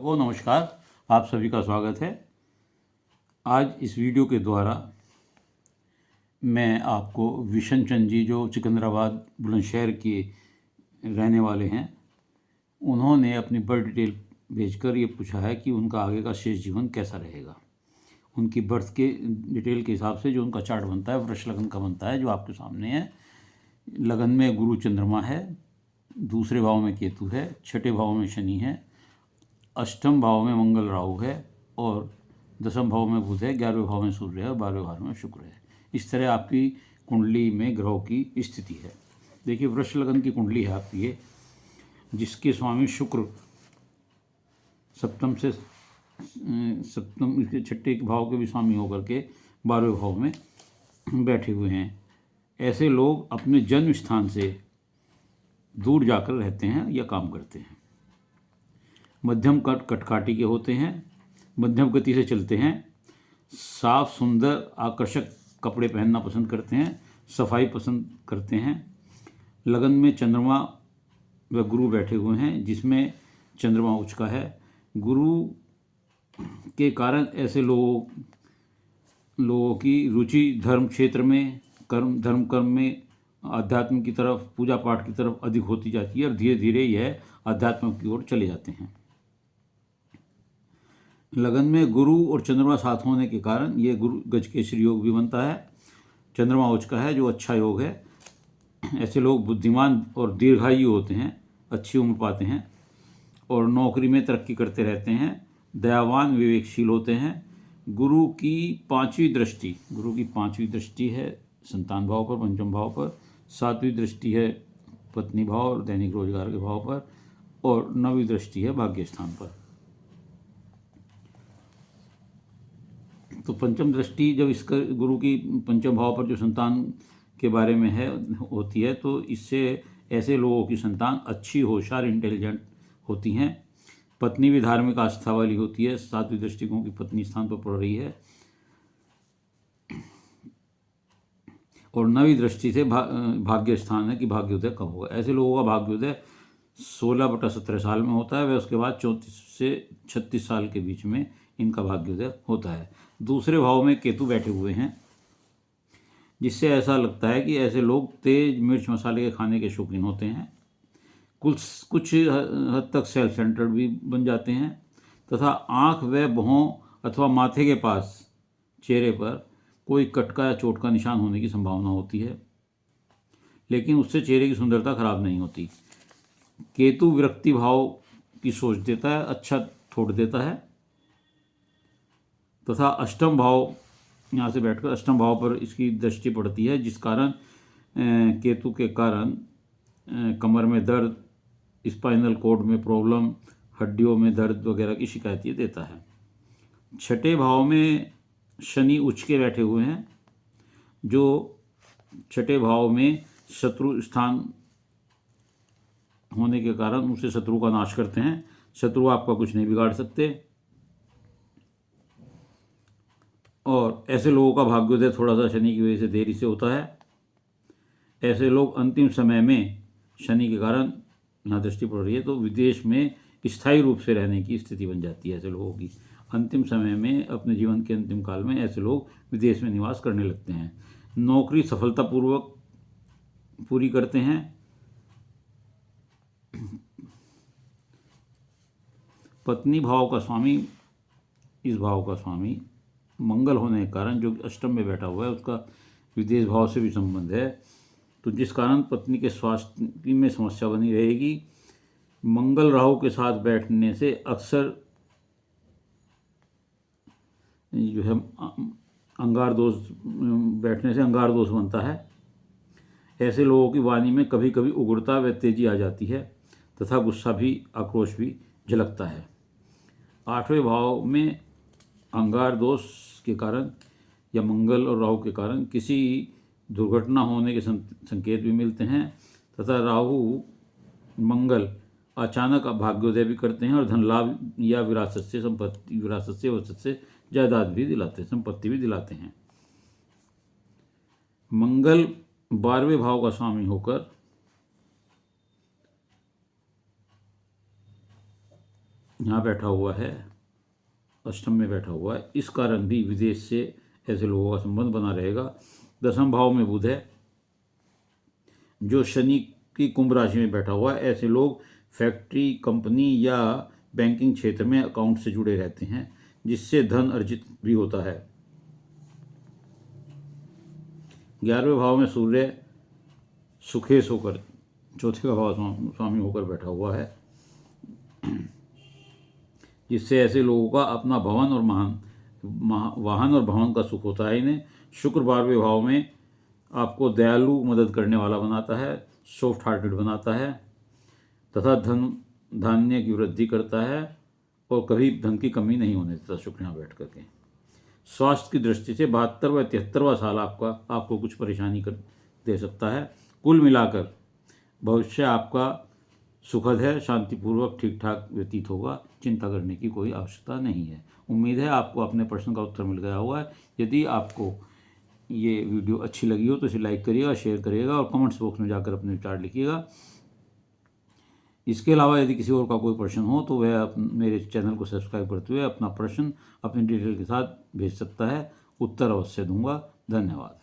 को नमस्कार, आप सभी का स्वागत है। आज इस वीडियो के द्वारा मैं आपको विशन चंद जी, जो सिकंदराबाद बुलंदशहर के रहने वाले हैं, उन्होंने अपनी बर्थ डिटेल भेजकर ये पूछा है कि उनका आगे का शेष जीवन कैसा रहेगा। उनकी बर्थ के डिटेल के हिसाब से जो उनका चार्ट बनता है, वृष लगन का बनता है, जो आपके सामने है। लगन में गुरु चंद्रमा है, दूसरे भाव में केतु है, छठे भाव में शनि है, अष्टम भाव में मंगल राहु है और दसम भाव में बुध है, 11वें भाव में सूर्य है और 12वें भाव में शुक्र है। इस तरह आपकी कुंडली में ग्रहों की स्थिति है। देखिए, वृष लगन की कुंडली है आपकी ये, जिसके स्वामी शुक्र सप्तम इसके छठे भाव के भी स्वामी होकर के 12वें भाव में बैठे हुए हैं। ऐसे लोग अपने जन्म स्थान से दूर जाकर रहते हैं या काम करते हैं। मध्यम कटकाठी के होते हैं, मध्यम गति से चलते हैं, साफ सुंदर आकर्षक कपड़े पहनना पसंद करते हैं, सफाई पसंद करते हैं। लगन में चंद्रमा व गुरु बैठे हुए हैं, जिसमें चंद्रमा उच्च का है। गुरु के कारण ऐसे लोगों की रुचि धर्म क्षेत्र में, कर्म में, आध्यात्म की तरफ, पूजा पाठ की तरफ अधिक होती जाती है और धीरे धीरे यह अध्यात्म की ओर चले जाते हैं। लगन में गुरु और चंद्रमा साथ होने के कारण ये गुरु गजकेसरी योग भी बनता है। चंद्रमा उच्च का है, जो अच्छा योग है। ऐसे लोग बुद्धिमान और दीर्घायु होते हैं, अच्छी उम्र पाते हैं और नौकरी में तरक्की करते रहते हैं। दयावान, विवेकशील होते हैं। गुरु की पांचवी दृष्टि है संतान भाव पर, पंचम भाव पर। सातवीं दृष्टि है पत्नी भाव और दैनिक रोजगार के भाव पर और नवीं दृष्टि है भाग्य स्थान पर। तो पंचम दृष्टि जब इसका गुरु की पंचम भाव पर जो संतान के बारे में होती है, तो इससे ऐसे लोगों की संतान अच्छी, होशियार, इंटेलिजेंट होती हैं। पत्नी भी धार्मिक आस्था वाली होती है। सातवीं दृष्टिकोण की पत्नी स्थान पर पड़ रही है और नवीं दृष्टि से भाग्य स्थान है कि भाग्योदय कब होगा। ऐसे लोगों का भाग्योदय 16/17 साल में होता है। वह उसके बाद 34 से 36 साल के बीच में इनका भाग्योदय होता है। दूसरे भाव में केतु बैठे हुए हैं, जिससे ऐसा लगता है कि ऐसे लोग तेज मिर्च मसाले के खाने के शौकीन होते हैं। कुछ हद तक सेल्फ सेंटर्ड भी बन जाते हैं तथा आँख व भौं अथवा माथे के पास, चेहरे पर कोई कटका या चोट का निशान होने की संभावना होती है, लेकिन उससे चेहरे की सुंदरता खराब नहीं होती। केतु विरक्ति भाव की सोच देता है, अच्छा थोड़ देता है तथा अष्टम भाव, यहाँ से बैठकर अष्टम भाव पर इसकी दृष्टि पड़ती है, जिस कारण केतु के कारण कमर में दर्द, स्पाइनल कॉर्ड में प्रॉब्लम, हड्डियों में दर्द वगैरह की शिकायत ये देता है। छठे भाव में शनि उच्च के बैठे हुए हैं, जो छठे भाव में शत्रु स्थान होने के कारण उसे शत्रु का नाश करते हैं। शत्रु आपका कुछ नहीं बिगाड़ सकते और ऐसे लोगों का भाग्योदय थोड़ा सा शनि की वजह से देरी से होता है। ऐसे लोग अंतिम समय में शनि के कारण, यहाँ दृष्टि पड़ रही है, तो विदेश में स्थायी रूप से रहने की स्थिति बन जाती है। ऐसे लोगों की अंतिम समय में, अपने जीवन के अंतिम काल में ऐसे लोग विदेश में निवास करने लगते हैं। नौकरी सफलतापूर्वक पूरी करते हैं। पत्नी भाव का स्वामी, इस भाव का स्वामी मंगल होने के कारण, जो अष्टम में बैठा हुआ है, उसका विदेश भाव से भी संबंध है, तो जिस कारण पत्नी के स्वास्थ्य में समस्या बनी रहेगी। मंगल राहु के साथ बैठने से अक्सर जो है अंगार दोष, बैठने से अंगार दोष बनता है। ऐसे लोगों की वाणी में कभी कभी उग्रता व तेजी आ जाती है तथा गुस्सा भी, आक्रोश भी झलकता है। आठवें भाव में अंगार दोष के कारण या मंगल और राहु के कारण किसी दुर्घटना होने के संकेत भी मिलते हैं तथा राहु मंगल अचानक भाग्योदय भी करते हैं और धन लाभ या विरासत से वसत से जायदाद भी दिलाते हैं, संपत्ति भी दिलाते हैं। मंगल 12वें भाव का स्वामी होकर यहाँ बैठा हुआ है, अष्टम में बैठा हुआ है, इस कारण भी विदेश से ऐसे लोगों का संबंध बना रहेगा। 10वें भाव में बुध है जो शनि की कुंभ राशि में बैठा हुआ है। ऐसे लोग फैक्ट्री, कंपनी या बैंकिंग क्षेत्र में अकाउंट से जुड़े रहते हैं, जिससे धन अर्जित भी होता है। 11वें भाव में सूर्य सुखेश होकर, चौथे का भाव स्वामी होकर बैठा हुआ है, जिससे ऐसे लोगों का अपना भवन और वाहन और भवन का सुख होता है। इन्हें शुक्र 12वें भाव में आपको दयालु, मदद करने वाला बनाता है, सॉफ्ट हार्टेड बनाता है तथा धन धान्य की वृद्धि करता है और कभी धन की कमी नहीं होने देता शुक्र यहाँ बैठ करके। स्वास्थ्य की दृष्टि से 72 व 73वां साल आपको कुछ परेशानी कर दे सकता है। कुल मिलाकर भविष्य आपका सुखद है, शांतिपूर्वक ठीक ठाक व्यतीत होगा, चिंता करने की कोई आवश्यकता नहीं है। उम्मीद है आपको अपने प्रश्न का उत्तर मिल गया हुआ है। यदि आपको ये वीडियो अच्छी लगी हो तो इसे लाइक करिएगा, शेयर करिएगा और कमेंट्स बॉक्स में जाकर अपने विचार लिखिएगा। इसके अलावा यदि किसी और का कोई प्रश्न हो तो वह मेरे चैनल को सब्सक्राइब करते हुए अपना प्रश्न अपनी डिटेल के साथ भेज सकता है, उत्तर अवश्य दूंगा। धन्यवाद।